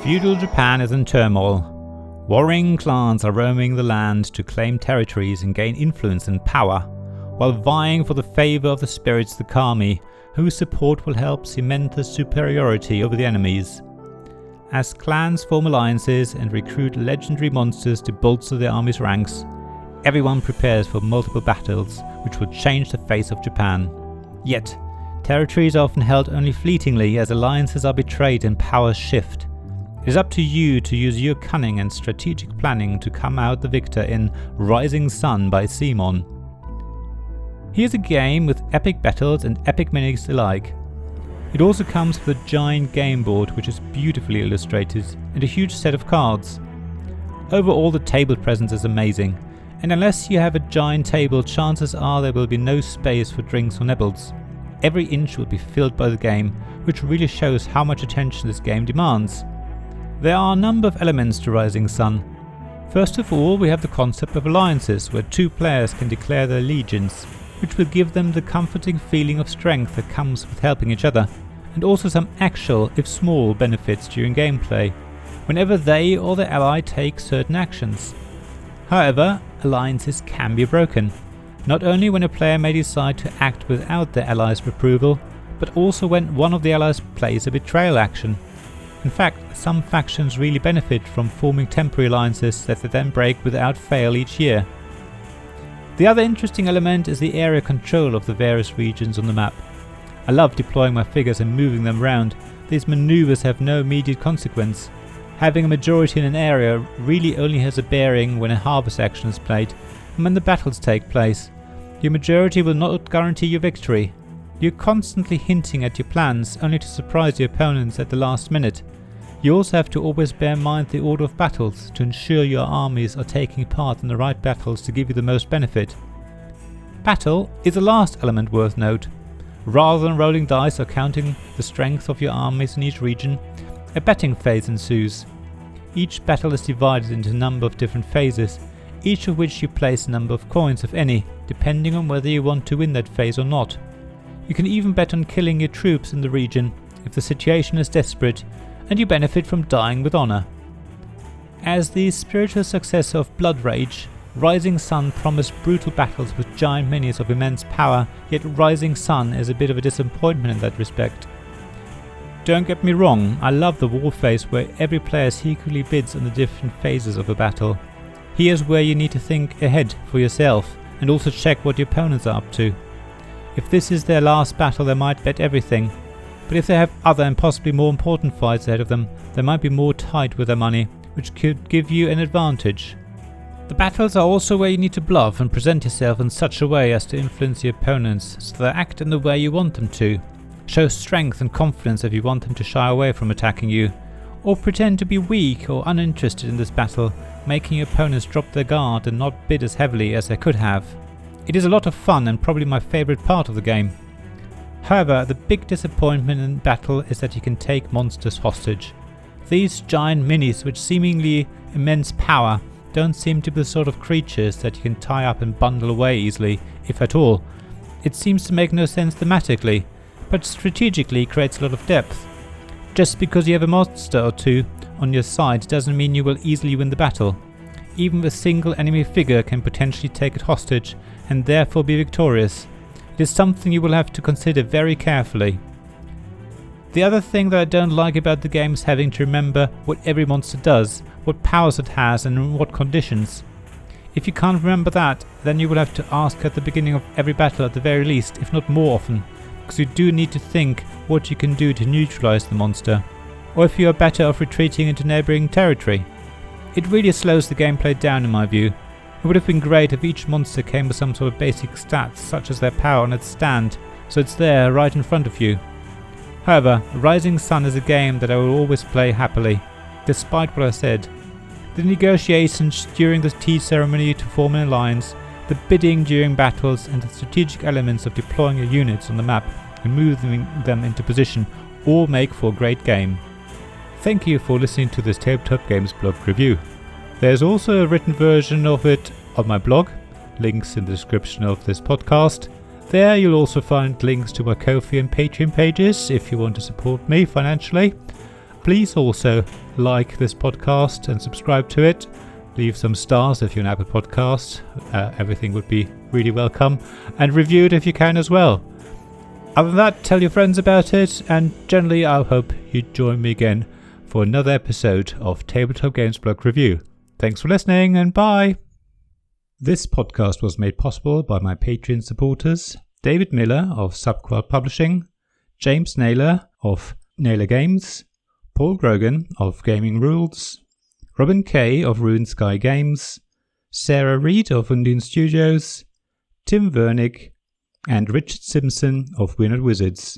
Feudal Japan is in turmoil. Warring clans are roaming the land to claim territories and gain influence and power, while vying for the favour of the spirits the kami, whose support will help cement the superiority over the enemies. As clans form alliances and recruit legendary monsters to bolster their army's ranks, everyone prepares for multiple battles which will change the face of Japan. Yet, territories are often held only fleetingly as alliances are betrayed and powers shift. It is up to you to use your cunning and strategic planning to come out the victor in Rising Sun by CMON. Here's a game with epic battles and epic minis alike. It also comes with a giant game board which is beautifully illustrated and a huge set of cards. Overall, the table presence is amazing, and unless you have a giant table, chances are there will be no space for drinks or nibbles. Every inch will be filled by the game, which really shows how much attention this game demands. There are a number of elements to Rising Sun. First of all, we have the concept of alliances, where two players can declare their allegiance, which will give them the comforting feeling of strength that comes with helping each other, and also some actual, if small, benefits during gameplay, whenever they or their ally take certain actions. However, alliances can be broken, not only when a player may decide to act without their ally's approval, but also when one of the allies plays a betrayal action. In fact, some factions really benefit from forming temporary alliances that they then break without fail each year. The other interesting element is the area control of the various regions on the map. I love deploying my figures and moving them around. These maneuvers have no immediate consequence. Having a majority in an area really only has a bearing when a harvest action is played and when the battles take place. Your majority will not guarantee your victory. You're constantly hinting at your plans only to surprise your opponents at the last minute. You also have to always bear in mind the order of battles to ensure your armies are taking part in the right battles to give you the most benefit. Battle is the last element worth note. Rather than rolling dice or counting the strength of your armies in each region, a betting phase ensues. Each battle is divided into a number of different phases, each of which you place a number of coins, if any, depending on whether you want to win that phase or not. You can even bet on killing your troops in the region if the situation is desperate, and you benefit from dying with honour. As the spiritual successor of Blood Rage, Rising Sun promised brutal battles with giant minis of immense power, yet Rising Sun is a bit of a disappointment in that respect. Don't get me wrong, I love the war phase where every player secretly bids on the different phases of a battle. Here's where you need to think ahead for yourself and also check what your opponents are up to. If this is their last battle, they might bet everything. But if they have other and possibly more important fights ahead of them, they might be more tight with their money, which could give you an advantage. The battles are also where you need to bluff and present yourself in such a way as to influence your opponents so they act in the way you want them to. Show strength and confidence if you want them to shy away from attacking you, or pretend to be weak or uninterested in this battle, making your opponents drop their guard and not bid as heavily as they could have. It is a lot of fun and probably my favourite part of the game. However, the big disappointment in battle is that you can take monsters hostage. These giant minis, with seemingly immense power, don't seem to be the sort of creatures that you can tie up and bundle away easily, if at all. It seems to make no sense thematically, but strategically creates a lot of depth. Just because you have a monster or two on your side doesn't mean you will easily win the battle. Even a single enemy figure can potentially take it hostage and therefore be victorious. It is something you will have to consider very carefully. The other thing that I don't like about the game is having to remember what every monster does, what powers it has and in what conditions. If you can't remember that, then you will have to ask at the beginning of every battle at the very least, if not more often, because you do need to think what you can do to neutralize the monster, or if you are better off retreating into neighboring territory. It really slows the gameplay down in my view. It would have been great if each monster came with some sort of basic stats such as their power on its stand, so it's there right in front of you. However, Rising Sun is a game that I will always play happily, despite what I said. The negotiations during the tea ceremony to form an alliance, the bidding during battles and the strategic elements of deploying your units on the map and moving them into position all make for a great game. Thank you for listening to this Tabletop Games blog review. There's also a written version of it on my blog, links in the description of this podcast. There you'll also find links to my Ko-fi and Patreon pages if you want to support me financially. Please also like this podcast and subscribe to it. Leave some stars if you're an Apple Podcast. Everything would be really welcome. And review it if you can as well. Other than that, tell your friends about it. And generally, I hope you join me again for another episode of Tabletop Games Blog Review. Thanks for listening and bye. This podcast was made possible by my Patreon supporters, David Miller of Subquad Publishing, James Naylor of Naylor Games, Paul Grogan of Gaming Rules, Robin Kay of Ruined Sky Games, Sarah Reed of Undine Studios, Tim Vernick, and Richard Simpson of Weird Wizards.